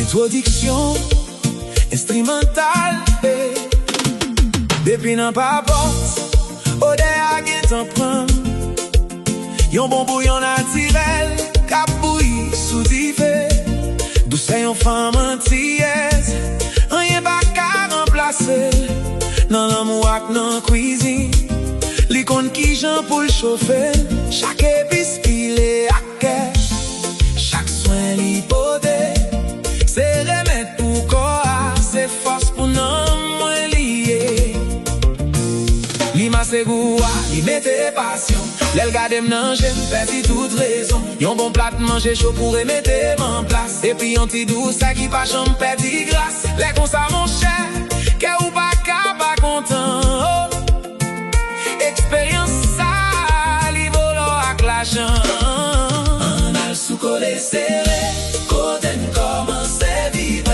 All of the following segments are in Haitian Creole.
Introduction instrumentale. Depuis nan pa porte, ode a gen tan pran. Yon bon bouillon naturel, kap bouilli sous di fe. Douce yon femme antillaise, rien pa ka remplacer. Nan l'amour ak nan cuisine, li kon ki jan pou l'chauffer. Chaque épice pilé ak kè, chaque soin li pote. C'est remède pour corps, c'est force pour nan mwen liye. Li masse goua, li mette passion. L'el gade m'nan j'aime, perdi toute raison. Yon bon plat manger chaud pour remettre en place. Et puis yon ti douce qui pa jam perdi grâce. Les kon sa mon cher, que ou pa ka pa content. Oh. Expérience ça, li volo ak l'argent. On a le sous collé serré, côté commence vivre.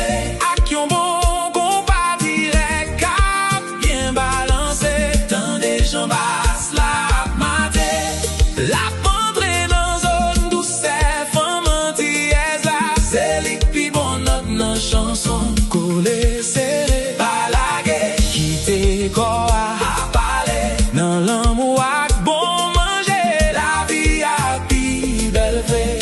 Ak yon bon compas direct, cap bien balancé. Tant des gens basse la maté. La pendre dans zone douce, femme antillaise là. C'est li pi bon note nan chanson. Collé serré, balagué, quitte corps à parler. Dans l'amour ak bon manger, la vie a pi belle vraie.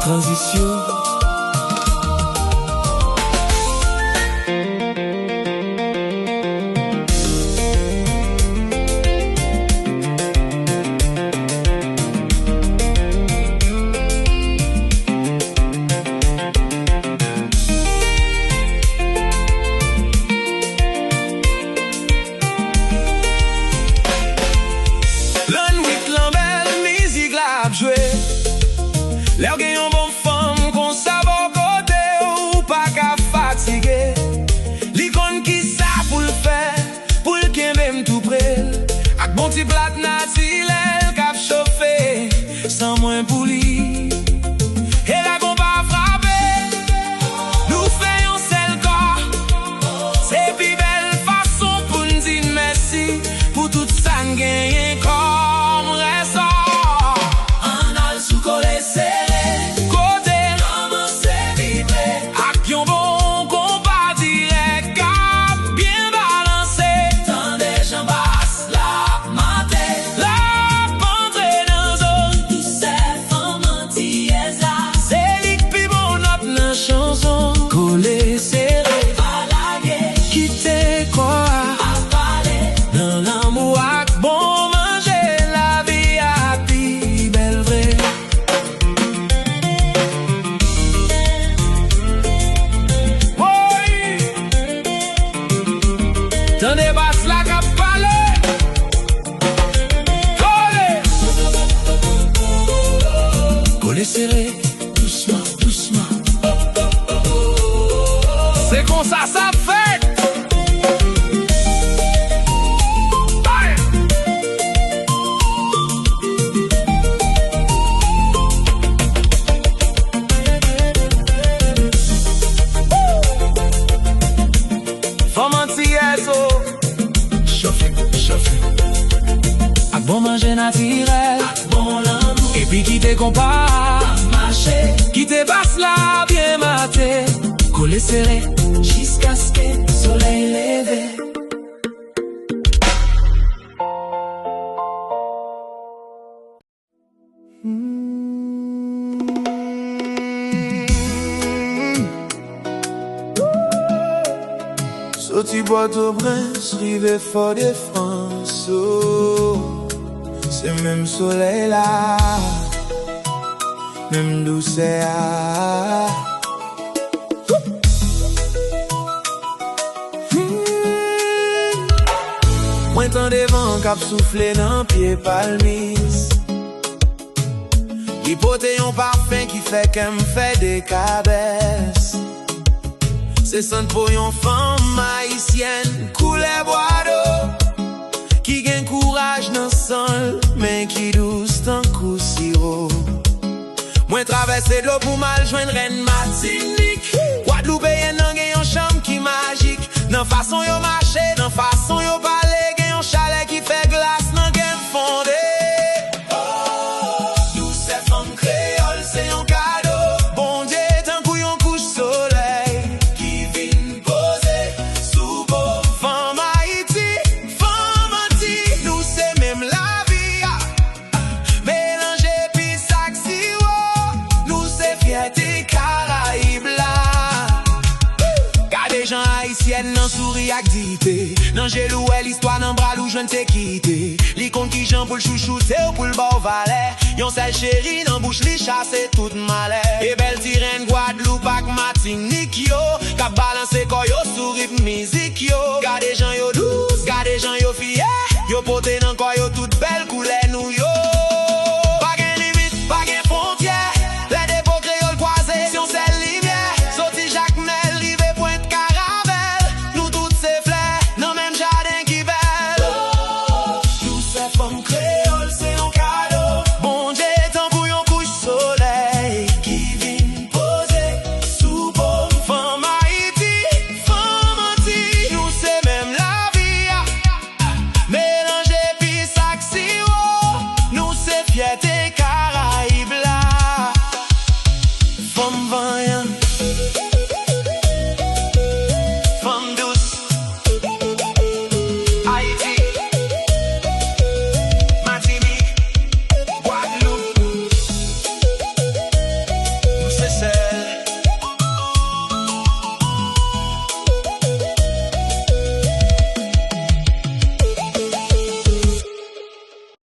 Transition. Lèw gen yon bon femme kon sa bon kote ou pa ka fatigué. Li kon ki sa pou l'fè, pou l'kenbe m'tou prel. Ak bon ti plat naturel kap chauffé, sans moins pou li. Et la kon pa frappé, nou fè yon sel kor. C'est pi belle façon pou n'di merci, pou tout sa n'genyen kom ressort. On a le sou collé serré. Collé serré, balagué, quitte quoi à parler. Dans l'amour ak bon manger, la vie a pi belle vraie. Oui, t'en es basse la cap parler. Collé serré, doucement, doucement. C'est comme ça fait. Bye. Femme antillaise, chauffe, chauffe. Ak bon manger naturel, ak bon l'amour. Et puis qui te compare, marcher, qui te passe là bien maté. Collé serré, jusqu'à ce que le soleil lève. Sorti Port-au-Prince, rive Fort-de-France. Oh, c'est même soleil là, même douceur. Mwen tan devan kap souffle nan pied palmis. Li pote yon parfum qui fait qu'elle fait des cabesses. C'est sant pour yon femme haïtienne, couleur bois d'eau, qui gen courage nan sang, mais qui douce tan kou sirop. Mwen traverse l'eau pour mal joindre reine Martinique. Tout pays nan gen yon chambre qui magique. Nan façon yo marché, nan façon yo parler, gen yon chalet qui fait glace nan gen fondé. Oh, nous c'est femme créole, c'est yon cadeau. Bon Dieu, tant kou yon couche soleil qui vient poser sous beau. Femme Haïti, femme anti, nous c'est même la vie. Mélanger puis saxi, nous c'est fierté Caraïbes là. Gardez gens haïtiennes nan souri ak dité. Nan jelou l'histoire nan bras lou jwenn te quitté. Li kon ki jan pou l'chouchoute ou pou l'bau valet. Yon sel chéri nan bouche li chasse tout malais. Et belle sirène Guadeloupe ak Martinique yo. Kap balanse koyo sou rip musique yo. Gardez gens yo douce, gardez gens yo fier. Yo pote nan koyo tout belle.